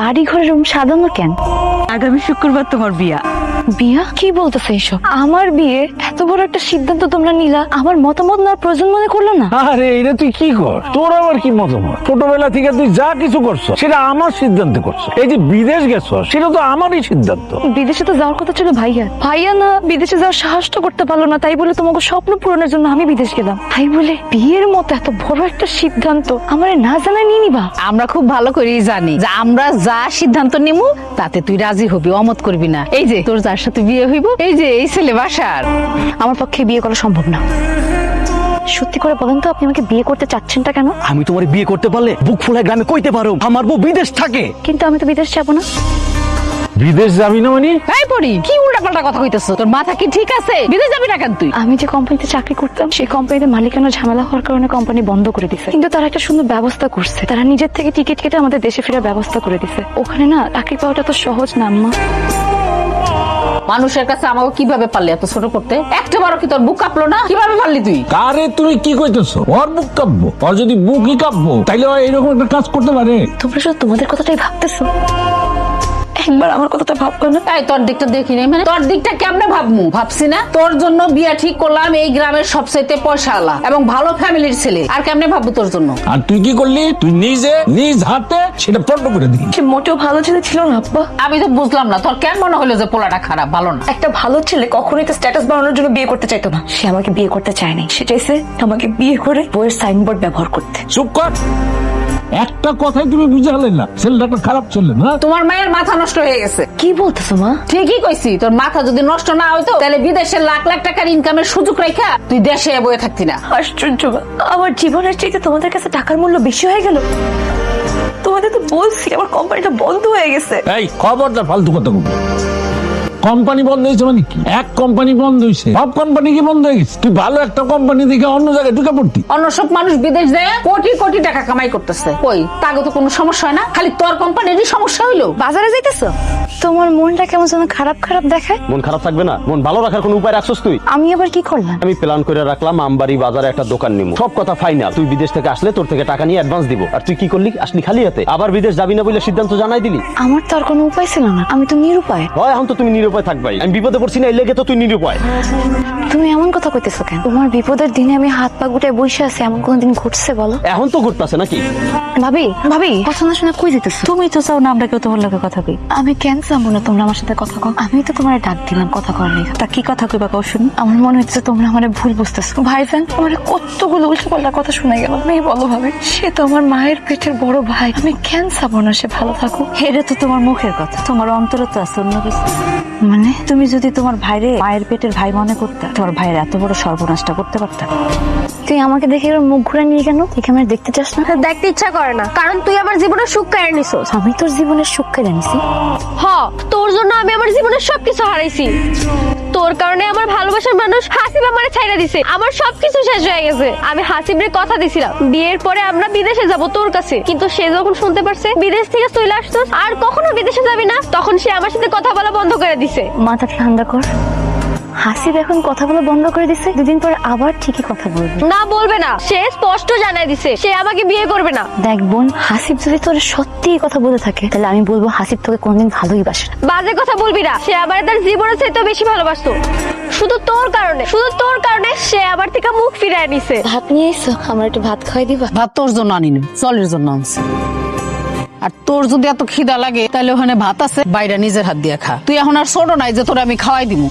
বাড়ি ঘরের রুম সাজানো কেন? আগামী শুক্রবার তোমার বিয়া। বিয়া? কি বলতেছে এইসব? আমার বিয়ে? এত বড় একটা সিদ্ধান্ত তোমরা নিলা, আমার মতামত না প্রয়োজন মনে করলো না? আরে এটা তুই কি কর, তোর আবার কি মতামত? ছোটবেলা থেকে তুই যা কিছু করছো সেটা আমার সিদ্ধান্তে করছো। এই যে বিদেশ গেছো সেটা তো আমারই সিদ্ধান্ত। বিদেশে তো যাওয়ার কথা ছিল ভাইয়া, ভাইয়া না বিদেশে যাওয়ার সাহস তো করতে পারলো না, তাই বলে তোমাকে স্বপ্ন পূরণের জন্য আমি বিদেশ গেলাম। তাই বলে বিয়ের মতো এত বড় একটা সিদ্ধান্ত আমার না জানাই নিয়ে নিবা? আমরা খুব ভালো করেই জানি যে আমরা যা সিদ্ধান্ত নিমু তাতে তুই রাজি হবি, অমত করবি না। এই যে তোর যার সাথে বিয়ে হইব, এই যে এই ছেলে বাসার। আমার পক্ষে বিয়ে করা সম্ভব না। সত্যি করে বলেন তো, আপনি আমাকে বিয়ে করতে চাচ্ছেনটা কেন? আমি তোমার বিয়ে করতে পারলে বুক ফুলায় গ্রামে কইতে পারো আমার বউ বিদেশ থাকে। কিন্তু আমি তো বিদেশ যাবো না। বিদেশ যাবি না মানে? এই পড়ি কি উল্টাপাল্টা কথা কইতেছ? তোর মাথা কি ঠিক আছে? বিদেশ যাবি না কেন তুই? আমি যে কোম্পানিতে চাকরি করতাম সেই কোম্পানিতে মালিকানা ঝামেলা হওয়ার কারণে কোম্পানি বন্ধ করে দিছে, কিন্তু তারা একটা সুন্দর ব্যবস্থা করছে। তারা নিজের থেকে টিকিট কেটে আমাদের দেশে ফেরার ব্যবস্থা করে দিছে। ওখানে না চাকরি পাওয়াটা তো সহজ না আম্মা। মানুষের কাছে আমাকে কিভাবে পারলি এত ছোট করতে? একটা বারো কি তোর বুক কাঁপলো না? কিভাবে পারলি তুই? কারে তুমি কি কইতেছো? ওর বুক কাঁপবো? ওর যদি বুকই কাঁপবো তাইলে ও এরকম একটা কাজ করতে পারে? তোমরা শুধু তোমাদের কথাটাই ভাবতেছো, একবার আমার কথাটা ভাববে না? এই তোর দিকটা দেখি নাই মানে? তোর দিকটা কেমনে ভাবমু? ভাবছি না তোর জন্য বিয়া ঠিক করলাম এই গ্রামের সবচাইতে পয়সাওয়ালা এবং ভালো ফ্যামিলির ছেলে, আর কেমনে ভাববো তোর জন্য? আর তুই কি করলি? তুই নিজে নিজ হাতে সেটা পণ্ড করে দিলি। সে মোটেও ভালো ছেলে ছিল না আব্বা। আমি তো বুঝলাম না তোর কেন মনে হলো যে পোলাটা খারাপ, ভালো না? একটা ভালো ছেলে কখনোই তো স্ট্যাটাস বাড়ানোর জন্য বিয়ে করতে চাইতো না। সে আমাকে বিয়ে করতে চায়নি, সে চাইছে আমাকে বিয়ে করে বইয়ের সাইনবোর্ড ব্যবহার করতে। চুপ কর, একটা কথাই তুমি বুঝালে না ছেলেটা একটা খারাপ ছেলে না। তোমার মায়ের মাথা নষ্ট হয়ে গেছে। কি বলতেছো মা? ঠিকই কইছি, তোর মাথা যদি নষ্ট না হইতো তাহলে বিদেশে লাখ লাখ টাকার ইনকামের সুযোগ রেখা তুই দেশে বয়ে থাকতি না। আশ্চর্য মা, আমার জীবনের চাইতে তোমাদের কাছে টাকার মূল্য বেশি হয়ে গেল। তোমাদের তো বলছি আমার কোম্পানিটা বন্ধ হয়ে গেছে। এই খবরদার ফালতু কথা বলবো। কোম্পানি বন্ধ হয়েছে মানে কি? এক কোম্পানি বন্ধ হয়েছে, সব কোম্পানি কি বন্ধ হয়ে গেছে? তুই ভালো একটা কোম্পানি দেখে অন্য জায়গায় ঢুকে পড়তি। অন্য সব মানুষ বিদেশ যায় কোটি কোটি টাকা কামাই করতেছে, কই তাকে তো কোনো সমস্যা হয় না, খালি তোর কোম্পানিরই সমস্যা হইলো। বাজারে যাইতেছো? তোমার মনটা কেমন যেন খারাপ খারাপ দেখায়। মন খারাপ থাকবে না? মন ভালো রাখার কোনো উপায় রাখছস তুই? আমি আবার কি করলাম? আমি প্ল্যান করে রাখলাম আমবাড়ি বাজারে একটা দোকান নিব, সব কথা ফাইনাল। তুই বিদেশ থেকে আসলে তোর থেকে টাকা নিয়ে অ্যাডভান্স দিব, আর তুই কি করলি? আসলি খালি হাতে, আবার বিদেশ যাবি না বলে সিদ্ধান্ত জানাই দিলি। আমার তো আর কোনো উপায় ছিল না, আমি তো নিরুপায়। হয় এখন তো তুমি নিরুপায় থাকবাই, আমি বিপদে পড়ছি না এই লেগে তো তুই নিরুপায়। তুমি এমন কথা কইতেছো কেন? তোমার বিপদের দিনে আমি হাত পা গুটায় বসে আছি, এমন কোনদিন ঘটছে বলো? এখন তো ঘুরতাছে নাকি? ভাবি ভাবি, কথা না শুনে কই যেতেছো? তুমি তো চাও না আমরা কেউ তোমার লগে কথা কই। আমি কেন চাবো না তোমরা আমার সাথে কথা কও? আমি তো তোমার ডাক দিলাম কথা করার লেগে। তা কি কথা কইবা কও শুনি? আমার মনে হচ্ছে তোমরা আমার ভুল বুঝতেছো। ভাইজান আমার কতগুলো উল্টোপাল্টা কথা শুনে গেল। আমি বলো ভাবি, সে তো আমার মায়ের পেটের বড় ভাই, আমি কেন চাবো না সে ভালো থাকুক? এটা তো তোমার মুখের কথা, তোমার অন্তরে তো আছে অন্য কিছু। মানে তুমি যদি তোমার ভাইরে মায়ের পেটের ভাই মনে করতে, তোমার ভাইয়ের এত বড় সর্বনাশটা করতে পারতা? তুই আমাকে দেখে এবার মুখ ঘুরে নিয়ে কেন? তুই আমার দেখতে চাস না? দেখতে ইচ্ছা করে না, কারণ তুই আমার জীবনের সুখ কেড়ে নিছিস। আমি তোর জীবনের সুখ কেড়ে নিছি? তোর জন্য আমি আমার জীবনের সবকিছু হারাইছি। তোর কারণে আমার ভালোবাসার মানুষ হাসিব আমারে ছাইড়া দিছে, আমার সবকিছু শেষ হয়ে গেছে। আমি হাসিবরে কথা দিছিলাম বিয়ের পরে আমরা বিদেশে যাব তোর কাছে, কিন্তু সে যখন শুনতে পারছে বিদেশ থেকে চলে আসছস আর কখনো বিদেশে যাবি না, তখন সে আমার সাথে কথা বলা বন্ধ করে দিছে। মাথা ঠান্ডা কর। হাসিব এখন কথা বলা বন্ধ করে দিছে, দুদিন পরে আবার ঠিকই কথা বলবে। না বলবে না, সে স্পষ্ট জানাই দিছে সে আমাকে বিয়ে করবে না। দেখ বোন, হাসিব যদি তোর সত্যি কথা বলে থাকে তাহলে আমি বলবো হাসিব তোকে কোনদিন ভালোই বাসে না। বাজে কথা বলবি না, সে আমার তার জীবনের চাইতে বেশি ভালোবাসতো। শুধু তোর কারণে সে আমার থেকে মুখ ফিরায় নিছে। ভাত নিয়ে এসো, আমার একটু ভাত খাওয়াই দিবা? ভাত তোর জন্য আনিনি, চলের জন্য আনছি। আর তোর যদি এত খিদা লাগে তাহলে ওখানে ভাত আছে, বাইরে নিজের হাত দিয়ে খা। তুই এখন আর ছোট নাই যে তোর আমি খাওয়াই দিব।